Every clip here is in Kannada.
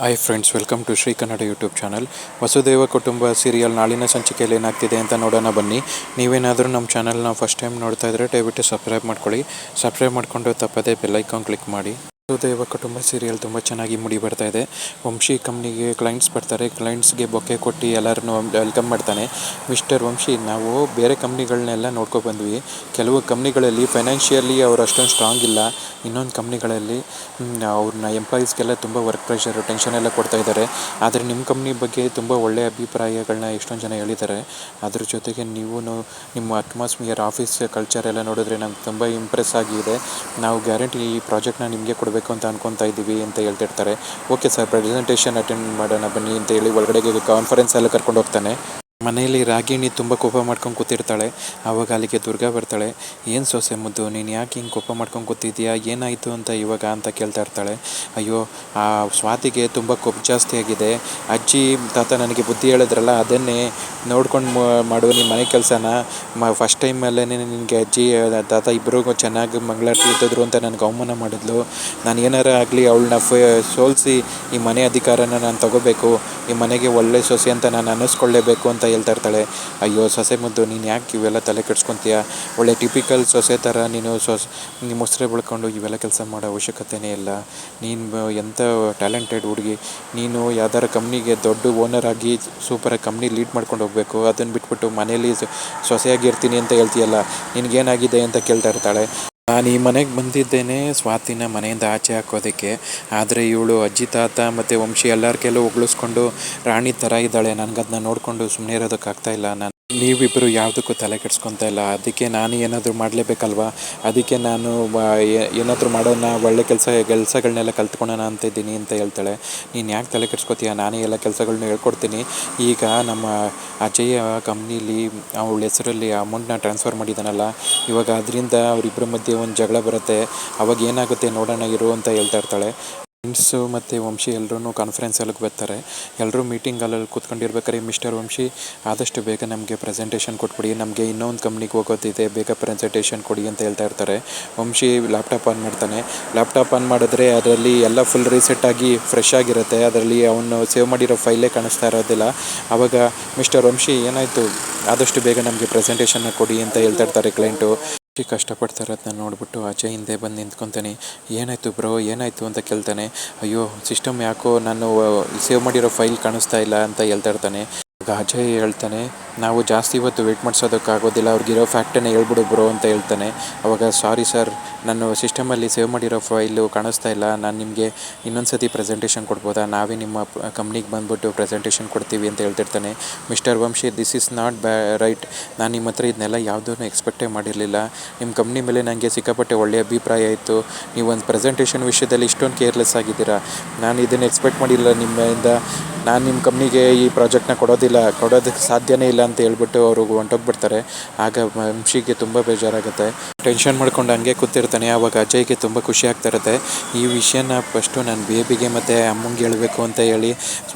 Hi friends, welcome to Shri Kannada YouTube channel. Vasudeva Kutumba serial ನಾಳಿನ ಸಂಚಿಕೆಯಲ್ಲಿ ಏನಾಗ್ತಿದೆ ಅಂತ ನೋಡೋಣ ಬನ್ನಿ. ನೀವೇನಾದರೂ ನಮ್ಮ ಚಾನಲ್ನ ಫಸ್ಟ್ ಟೈಮ್ ನೋಡ್ತಾ ಇದ್ದರೆ ದಯವಿಟ್ಟು ಸಬ್ಸ್ಕ್ರೈಬ್ ಮಾಡ್ಕೊಳ್ಳಿ. ಸಬ್ಸ್ಕ್ರೈಬ್ ಮಾಡ್ಕೊಂಡು ತಪ್ಪದೇ ಬೆಲ್ಲೈಕಾನ್ ಕ್ಲಿಕ್ ಮಾಡಿ. ವಸುದೇವ ಕುಟುಂಬ ಸೀರಿಯಲ್ ತುಂಬ ಚೆನ್ನಾಗಿ ಮೂಡಿ ಬರ್ತಾ ಇದೆ. ವಂಶಿ ಕಂಪ್ನಿಗೆ ಕ್ಲೈಂಟ್ಸ್ ಬರ್ತಾರೆ. ಕ್ಲೈಂಟ್ಸ್ಗೆ ಬೊಕ್ಕೆ ಕೊಟ್ಟು ಎಲ್ಲರನ್ನೂ ವೆಲ್ಕಮ್ ಮಾಡ್ತಾನೆ. ಮಿಸ್ಟರ್ ವಂಶಿ, ನಾವು ಬೇರೆ ಕಂಪ್ನಿಗಳನ್ನೆಲ್ಲ ನೋಡ್ಕೊ ಬಂದ್ವಿ. ಕೆಲವು ಕಂಪ್ನಿಗಳಲ್ಲಿ ಫೈನಾನ್ಷಿಯಲಿ ಅವ್ರು ಅಷ್ಟೊಂದು ಸ್ಟ್ರಾಂಗ್ ಇಲ್ಲ. ಇನ್ನೊಂದು ಕಂಪ್ನಿಗಳಲ್ಲಿ ಅವ್ರನ್ನ ಎಂಪ್ಲಾಯೀಸ್ಗೆಲ್ಲ ತುಂಬ ವರ್ಕ್ ಪ್ರೆಷರು, ಟೆನ್ಷನ್ ಎಲ್ಲ ಕೊಡ್ತಾ ಇದ್ದಾರೆ. ಆದರೆ ನಿಮ್ಮ ಕಂಪ್ನಿ ಬಗ್ಗೆ ತುಂಬ ಒಳ್ಳೆಯ ಅಭಿಪ್ರಾಯಗಳನ್ನ ಎಷ್ಟೊಂದು ಜನ ಹೇಳಿದ್ದಾರೆ. ಅದ್ರ ಜೊತೆಗೆ ನೀವು ನಿಮ್ಮ ಅಟ್ಮಾಸ್ಫಿಯರ್, ಆಫೀಸ್ ಕಲ್ಚರ್ ಎಲ್ಲ ನೋಡಿದ್ರೆ ನಮ್ಗೆ ತುಂಬ ಇಂಪ್ರೆಸ್ ಆಗಿದೆ. ನಾವು ಗ್ಯಾರಂಟಿ ಈ ಪ್ರಾಜೆಕ್ಟ್ನ ನಿಮಗೆ ಕೊಡಬೇಕು ಅಂತ ಅನ್ಕೊತಾ ಇದ್ದೀವಿ ಅಂತ ಹೇಳ್ತಿರ್ತಾರೆ. ಓಕೆ ಸರ್, ಪ್ರೆಸೆಂಟೇಷನ್ ಅಟೆಂಡ್ ಮಾಡೋಣ ಬನ್ನಿ ಅಂತ ಹೇಳಿ ಒಳಗಡೆಗೆ ಕಾನ್ಫರೆನ್ಸ್ ಎಲ್ಲ ಕರ್ಕೊಂಡು ಹೋಗ್ತಾನೆ. ಮನೆಯಲ್ಲಿ ರಾಗಿಣಿ ತುಂಬ ಕೋಪ ಮಾಡ್ಕೊಂಡು ಕೂತಿರ್ತಾಳೆ. ಆವಾಗ ಅಲ್ಲಿಗೆ ದುರ್ಗಾ ಬರ್ತಾಳೆ. ಏನು ಸೊಸೆ ಮುದ್ದು, ನೀನು ಯಾಕೆ ಹಿಂಗೆ ಕೋಪ ಮಾಡ್ಕೊಂಡು ಕೂತಿದ್ಯಾ, ಏನಾಯಿತು ಅಂತ ಇವಾಗ ಅಂತ ಕೇಳ್ತಾ ಇರ್ತಾಳೆ. ಅಯ್ಯೋ, ಆ ಸ್ವಾತಿಗೆ ತುಂಬ ಕೊಬ್ಬು ಜಾಸ್ತಿ ಆಗಿದೆ. ಅಜ್ಜಿ ತಾತ ನನಗೆ ಬುದ್ಧಿ ಹೇಳಿದ್ರಲ್ಲ, ಅದನ್ನೇ ನೋಡ್ಕೊಂಡು ಮಾಡುವ ನಿಮ್ಮ ಮನೆ ಕೆಲಸನ. ಫಸ್ಟ್ ಟೈಮಲ್ಲೇ ನಿನಗೆ ಅಜ್ಜಿ ತಾತ ಇಬ್ಬರಿಗೂ ಚೆನ್ನಾಗಿ ಮಂಗಳಾರತಿ ಇದ್ದಿದ್ರು ಅಂತ ನನಗೆ ಅವಮಾನ ಮಾಡಿದ್ಲು. ನಾನು ಏನಾರ ಆಗಲಿ ಅವಳನ್ನ ಸೋಲಿಸಿ ಈ ಮನೆ ಅಧಿಕಾರನ ನಾನು ತಗೋಬೇಕು. ಈ ಮನೆಗೆ ಒಳ್ಳೆ ಸೊಸೆ ಅಂತ ನಾನು ಅನ್ನಿಸ್ಕೊಳ್ಳೇಬೇಕು ಅಂತ ಹೇಳ್ತಾ ಇರ್ತಾಳೆ. ಅಯ್ಯೋ ಸೊಸೆ ಮುದ್ದು, ನೀನು ಯಾಕೆ ಇವೆಲ್ಲ ತಲೆ ಕೆಡ್ಸ್ಕೊತೀಯ? ಒಳ್ಳೆ ಟಿಪಿಕಲ್ ಸೊಸೆ ಥರ ನೀನು ನಿಮ್ಮ ಮೊಸರೆ ಬೆಳ್ಕೊಂಡು ಇವೆಲ್ಲ ಕೆಲಸ ಮಾಡೋ ಅವಶ್ಯಕತೆಯೇ ಇಲ್ಲ. ನೀನು ಎಂಥ ಟ್ಯಾಲೆಂಟೆಡ್ ಹುಡುಗಿ. ನೀನು ಯಾವ್ದಾರ ಕಂಪ್ನಿಗೆ ದೊಡ್ಡ ಓನರ್ ಆಗಿ ಸೂಪರಾಗಿ ಕಂಪ್ನಿ ಲೀಡ್ ಮಾಡ್ಕೊಂಡು ಹೋಗಬೇಕು. ಅದನ್ನು ಬಿಟ್ಬಿಟ್ಟು ಮನೇಲಿ ಸೊಸೆಯಾಗಿರ್ತೀನಿ ಅಂತ ಹೇಳ್ತೀಯಲ್ಲ, ನಿನಗೇನಾಗಿದೆ ಅಂತ ಕೇಳ್ತಾ ಇರ್ತಾಳೆ. ನಾನು ಈ ಮನೆಗೆ ಬಂದಿದ್ದೇನೆ ಸ್ವಾತಿನ ಮನೆಯಿಂದ ಆಚೆ ಹಾಕೋದಕ್ಕೆ. ಆದರೆ ಇವಳು ಅಜ್ಜಿ ತಾತ ಮತ್ತು ವಂಶಿ ಎಲ್ಲರ ಕೆಲವು ಉಗಳಿಸ್ಕೊಂಡು ರಾಣಿ ಥರ ಇದ್ದಾಳೆ. ನನಗದನ್ನ ನೋಡಿಕೊಂಡು ಸುಮ್ಮನೆ ಇರೋದಕ್ಕಾಗ್ತಾಯಿಲ್ಲ. ನೀವಿಬ್ಬರು ಯಾವುದಕ್ಕೂ ತಲೆ ಕೆಡ್ಸ್ಕೊತಾ ಇಲ್ಲ. ಅದಕ್ಕೆ ನಾನು ಏನಾದರೂ ಮಾಡಲೇಬೇಕಲ್ವ. ಅದಕ್ಕೆ ನಾನು ಏನಾದರೂ ಮಾಡೋಣ, ಒಳ್ಳೆ ಕೆಲಸಗಳನ್ನೆಲ್ಲ ಕಲ್ತ್ಕೊಳ್ಳೋಣ ಅಂತಿದ್ದೀನಿ ಅಂತ ಹೇಳ್ತಾಳೆ. ನೀನು ಯಾಕೆ ತಲೆ ಕೆಡ್ಸ್ಕೊತೀಯ? ನಾನೇ ಎಲ್ಲ ಕೆಲಸಗಳನ್ನ ಹೇಳ್ಕೊಡ್ತೀನಿ. ಈಗ ನಮ್ಮ ಅಜಯ್ಯ ಕಂಪ್ನೀಲಿ ಅವಳ ಹೆಸರಲ್ಲಿ ಅಮೌಂಟ್ನ ಟ್ರಾನ್ಸ್ಫರ್ ಮಾಡಿದ್ದಾನಲ್ಲ, ಇವಾಗ ಅದರಿಂದ ಅವರಿಬ್ಬರ ಮಧ್ಯೆ ಒಂದು ಜಗಳ ಬರುತ್ತೆ. ಅವಾಗ ಏನಾಗುತ್ತೆ ನೋಡೋಣ ಇರು ಅಂತ ಹೇಳ್ತಾ ಇರ್ತಾಳೆ. ಫ್ರೆಂಡ್ಸು ಮತ್ತು ವಂಶಿ ಎಲ್ಲರೂ ಕಾನ್ಫರೆನ್ಸಲ್ಲಿ ಬರ್ತಾರೆ. ಎಲ್ಲರೂ ಮೀಟಿಂಗಲ್ಲಿ ಕೂತ್ಕೊಂಡಿರ್ಬೇಕಾದ್ರೆ, ಮಿಸ್ಟರ್ ವಂಶಿ ಆದಷ್ಟು ಬೇಗ ನಮಗೆ ಪ್ರೆಸೆಂಟೇಷನ್ ಕೊಟ್ಬಿಡಿ, ನಮಗೆ ಇನ್ನೊಂದು ಕಂಪ್ನಿಗೆ ಹೋಗೋದಿದೆ, ಬೇಗ ಪ್ರೆಸೆಂಟೇಷನ್ ಕೊಡಿ ಅಂತ ಹೇಳ್ತಾ ಇರ್ತಾರೆ. ವಂಶಿ ಲ್ಯಾಪ್ಟಾಪ್ ಆನ್ ಮಾಡ್ತಾನೆ. ಲ್ಯಾಪ್ಟಾಪ್ ಆನ್ ಮಾಡಿದ್ರೆ ಅದರಲ್ಲಿ ಎಲ್ಲ ಫುಲ್ ರೀಸೆಟ್ ಆಗಿ ಫ್ರೆಶ್ ಆಗಿರುತ್ತೆ. ಅದರಲ್ಲಿ ಅವನು ಸೇವ್ ಮಾಡಿರೋ ಫೈಲೇ ಕಾಣಿಸ್ತಾ ಇರೋದಿಲ್ಲ. ಆವಾಗ ಮಿಸ್ಟರ್ ವಂಶಿ, ಏನಾಯಿತು, ಆದಷ್ಟು ಬೇಗ ನಮಗೆ ಪ್ರೆಸೆಂಟೇಷನ್ನ ಕೊಡಿ ಅಂತ ಹೇಳ್ತಾ ಇರ್ತಾರೆ ಕ್ಲೈಂಟು. ಕಷ್ಟಪಡ್ತಾ ಇರೋದನ್ನ ನೋಡ್ಬಿಟ್ಟು ಅಜಯ್ ಹಿಂದೆ ಬಂದು ನಿಂತ್ಕೊತಾನೆ. ಏನಾಯಿತು ಬ್ರೋ, ಏನಾಯಿತು ಅಂತ ಕೇಳ್ತಾನೆ. ಅಯ್ಯೋ, ಸಿಸ್ಟಮ್ ಯಾಕೋ ನಾನು ಸೇವ್ ಮಾಡಿರೋ ಫೈಲ್ ಕಾಣಿಸ್ತಾ ಇಲ್ಲ ಅಂತ ಹೇಳ್ತಾ ಇರ್ತಾನೆ. ಆಗ ಅಜಯ್ ಹೇಳ್ತಾನೆ, ನಾವು ಜಾಸ್ತಿ ಇವತ್ತು ವೇಟ್ ಮಾಡಿಸೋದಕ್ಕಾಗೋದಿಲ್ಲ, ಅವ್ರಿಗಿರೋ ಫ್ಯಾಕ್ಟನ್ನ ಹೇಳ್ಬಿಡು ಬ್ರೋ ಅಂತ ಹೇಳ್ತಾನೆ. ಅವಾಗ ಸಾರಿ ಸರ್, ನಾನು ಸಿಸ್ಟಮಲ್ಲಿ ಸೇವ್ ಮಾಡಿರೋ ಫೈಲು ಕಾಣಿಸ್ತಾ ಇಲ್ಲ, ನಾನು ನಿಮಗೆ ಇನ್ನೊಂದು ಸತಿ ಪ್ರೆಸೆಂಟೇಷನ್ ಕೊಡ್ಬೋದಾ, ನಾವೇ ನಿಮ್ಮ ಕಂಪ್ನಿಗೆ ಬಂದುಬಿಟ್ಟು ಪ್ರೆಸೆಂಟೇಷನ್ ಕೊಡ್ತೀವಿ ಅಂತ ಹೇಳ್ತಿರ್ತಾನೆ. Mister Vamshi, this is not right. ನಾನು ನಿಮ್ಮ ಹತ್ರ ಇದನ್ನೆಲ್ಲ ಯಾವುದೂ ಎಕ್ಸ್ಪೆಕ್ಟೇ ಮಾಡಿರಲಿಲ್ಲ. ನಿಮ್ಮ ಕಂಪ್ನಿ ಮೇಲೆ ನನಗೆ ಸಿಕ್ಕಾಪಟ್ಟೆ ಒಳ್ಳೆಯ ಅಭಿಪ್ರಾಯ ಇತ್ತು. ನೀವು ಒಂದು ಪ್ರೆಸೆಂಟೇಷನ್ ವಿಷಯದಲ್ಲಿ ಇಷ್ಟೊಂದು ಕೇರ್ಲೆಸ್ ಆಗಿದ್ದೀರಾ. ನಾನು ಇದನ್ನು ಎಕ್ಸ್ಪೆಕ್ಟ್ ಮಾಡಿಲ್ಲ ನಿಮ್ಮಿಂದ. ನಾನು ನಿಮ್ಮ ಕಂಪ್ನಿಗೆ ಈ ಪ್ರಾಜೆಕ್ಟ್ನ ಕೊಡೋದಕ್ಕೆ ಸಾಧ್ಯನೇ ಇಲ್ಲ ಅಂತ ಹೇಳ್ಬಿಟ್ಟು ಅವರು ಹೊಂಟೋಗ್ಬಿಡ್ತಾರೆ. ಆಗ ವಂಶಿಗೆ ತುಂಬ ಬೇಜಾರಾಗುತ್ತೆ. ಟೆನ್ಷನ್ ಮಾಡ್ಕೊಂಡು ಹಂಗೆ ಕೂತಿರ್ತಾನೆ. ಆವಾಗ ಅಜಯ್ಗೆ ತುಂಬ ಖುಷಿ ಆಗ್ತಾ ಇರುತ್ತೆ. ಈ ವಿಷಯನ ಫಸ್ಟು ನಾನು ಬೇಬಿಗೆ ಮತ್ತು ಅಮ್ಮಂಗೆ ಹೇಳಬೇಕು ಅಂತ ಹೇಳಿ,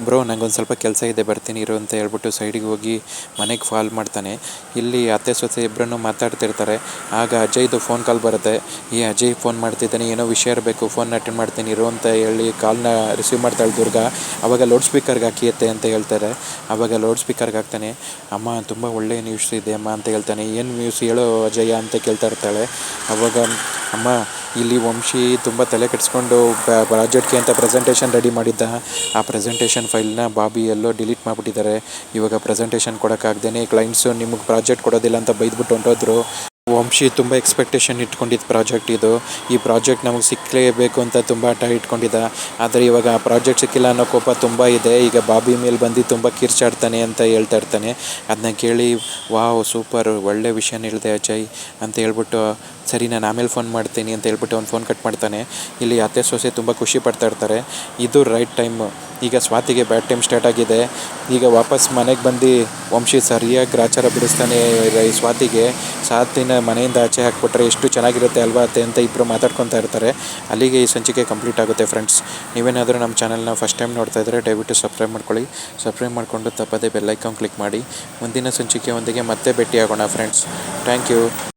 ಬ್ರೋ ನನಗೊಂದು ಸ್ವಲ್ಪ ಕೆಲಸ ಇದೆ, ಬರ್ತೀನಿ ಇರು ಅಂತ ಹೇಳ್ಬಿಟ್ಟು ಸೈಡಿಗೆ ಹೋಗಿ ಮನೆಗೆ ಕಾಲ್ ಮಾಡ್ತಾನೆ. ಇಲ್ಲಿ ಅತ್ತೆ ಸೊಸೆ ಇಬ್ಬರನ್ನು ಮಾತಾಡ್ತಿರ್ತಾರೆ. ಆಗ ಅಜಯ್ದು ಫೋನ್ ಕಾಲ್ ಬರುತ್ತೆ. ಈ ಅಜಯ್ ಫೋನ್ ಮಾಡ್ತಿದ್ದಾನೆ, ಏನೋ ವಿಷಯ ಇರಬೇಕು, ಫೋನ್ ಅಟೆಂಡ್ ಮಾಡ್ತೀನಿ ಇರು ಅಂತ ಹೇಳಿ ಕಾಲ್ನ ರಿಸೀವ್ ಮಾಡ್ತಾಳೆ ದುರ್ಗಾ. ಆವಾಗ ಲೌಡ್ ಸ್ಪೀಕರ್ಗೆ ಹಾಕಿಯತ್ತೆ ಅಂತ ಹೇಳ್ತಾರೆ. ಆವಾಗ ಲೌಡ್ ಸ್ಪೀಕರ್ಗೆ ಹಾಕ್ತಾನೆ. ಅಮ್ಮ, ತುಂಬ ಒಳ್ಳೆಯ ನ್ಯೂಸ್ ಇದೆ ಅಮ್ಮ ಅಂತ ಹೇಳ್ತಾನೆ. ಏನು ನ್ಯೂಸ್ ಹೇಳೋ ಅಜಯ ಅಂತ ಕೇಳ್ತಾ ಇರ್ತಾಳೆ. ಆವಾಗ, ಅಮ್ಮ, ಇಲ್ಲಿ ವಂಶಿ ತುಂಬ ತಲೆ ಕೆಡಿಸ್ಕೊಂಡು ಪ್ರಾಜೆಕ್ಟ್ಗೆ ಅಂತ ಪ್ರೆಸೆಂಟೇಷನ್ ರೆಡಿ ಮಾಡಿದ್ದ. ಆ ಪ್ರೆಸೆಂಟೇಷನ್ ಫೈಲ್ನ ಬಾಬಿ ಎಲ್ಲೋ ಡಿಲೀಟ್ ಮಾಡಿಬಿಟ್ಟಿದ್ದಾರೆ. ಇವಾಗ ಪ್ರೆಸೆಂಟೇಷನ್ ಕೊಡೋಕ್ಕಾಗ್ದೇ ಕ್ಲೈಂಟ್ಸು ನಿಮಗೆ ಪ್ರಾಜೆಕ್ಟ್ ಕೊಡೋದಿಲ್ಲ ಅಂತ ಬೈದ್ಬಿಟ್ಟು ಹೊಂಟೋದ್ರು. ವಂಶಿ ತುಂಬ ಎಕ್ಸ್ಪೆಕ್ಟೇಷನ್ ಇಟ್ಕೊಂಡಿದ್ದ ಪ್ರಾಜೆಕ್ಟ್ ಇದು. ಈ ಪ್ರಾಜೆಕ್ಟ್ ನಮಗೆ ಸಿಕ್ಕಲೇಬೇಕು ಅಂತ ತುಂಬ ಹಠ ಇಟ್ಕೊಂಡಿದ್ದ. ಆದರೆ ಇವಾಗ ಆ ಪ್ರಾಜೆಕ್ಟ್ ಸಿಕ್ಕಿಲ್ಲ ಅನ್ನೋ ಕೋಪ ತುಂಬ ಇದೆ. ಈಗ ಬಾಬಿ ಮೇಲೆ ಬಂದು ತುಂಬ ಕಿರ್ಚಾಡ್ತಾನೆ ಅಂತ ಹೇಳ್ತಾ ಇರ್ತಾನೆ. ಅದನ್ನ ಕೇಳಿ, ವಾವ್ ಸೂಪರ್, ಒಳ್ಳೆ ವಿಷಯನ ಹೇಳಿದೆ ಅಜಯ್ ಅಂತ ಹೇಳ್ಬಿಟ್ಟು, ಸರಿ ನಾನು ಆಮೇಲೆ ಫೋನ್ ಮಾಡ್ತೀನಿ ಅಂತ ಹೇಳ್ಬಿಟ್ಟು ಅವ್ನು ಫೋನ್ ಕಟ್ ಮಾಡ್ತಾನೆ. ಇಲ್ಲಿ ಅತ್ತೆ ಸೊಸೆ ತುಂಬ ಖುಷಿ ಪಡ್ತಾ ಇರ್ತಾರೆ. ಇದು ರೈಟ್ ಟೈಮು. ಈಗ ಸ್ವಾತಿಗೆ ಬ್ಯಾಡ್ ಟೈಮ್ ಸ್ಟಾರ್ಟ್ ಆಗಿದೆ. ಈಗ ವಾಪಸ್ ಮನೆಗೆ ಬಂದು ವಂಶಿ ಸರಿಯಾಗಿ ಗ್ರಾಚಾರ ಬಿಡಿಸ್ತಾನೆ ಸ್ವಾತಿಗೆ. ಸ್ವಾತಿನ ಮನೆಯಿಂದ ಆಚೆ ಹಾಕ್ಬಿಟ್ರೆ ಎಷ್ಟು ಚೆನ್ನಾಗಿರುತ್ತೆ ಅಲ್ವಾ ಅತ್ತೆ ಅಂತ ಇಬ್ಬರು ಮಾತಾಡ್ಕೊತಾ ಇರ್ತಾರೆ. ಅಲ್ಲಿಗೆ ಈ ಸಂಚಿಕೆ ಕಂಪ್ಲೀಟ್ ಆಗುತ್ತೆ ಫ್ರೆಂಡ್ಸ್. ನೀವೇನಾದರೂ ನಮ್ಮ ಚಾನಲ್ನ ಫಸ್ಟ್ ಟೈಮ್ ನೋಡ್ತಾ ಇದ್ದರೆ ದಯವಿಟ್ಟು ಸಬ್ಸ್ಕ್ರೈಬ್ ಮಾಡ್ಕೊಳ್ಳಿ. ಸಬ್ಸ್ಕ್ರೈಬ್ ಮಾಡಿಕೊಂಡು ತಪ್ಪದೇ ಬೆಲ್ಲೈಕಾನ್ ಕ್ಲಿಕ್ ಮಾಡಿ. ಮುಂದಿನ ಸಂಚಿಕೆಯೊಂದಿಗೆ ಮತ್ತೆ ಭೇಟಿಯಾಗೋಣ ಫ್ರೆಂಡ್ಸ್. Thank you.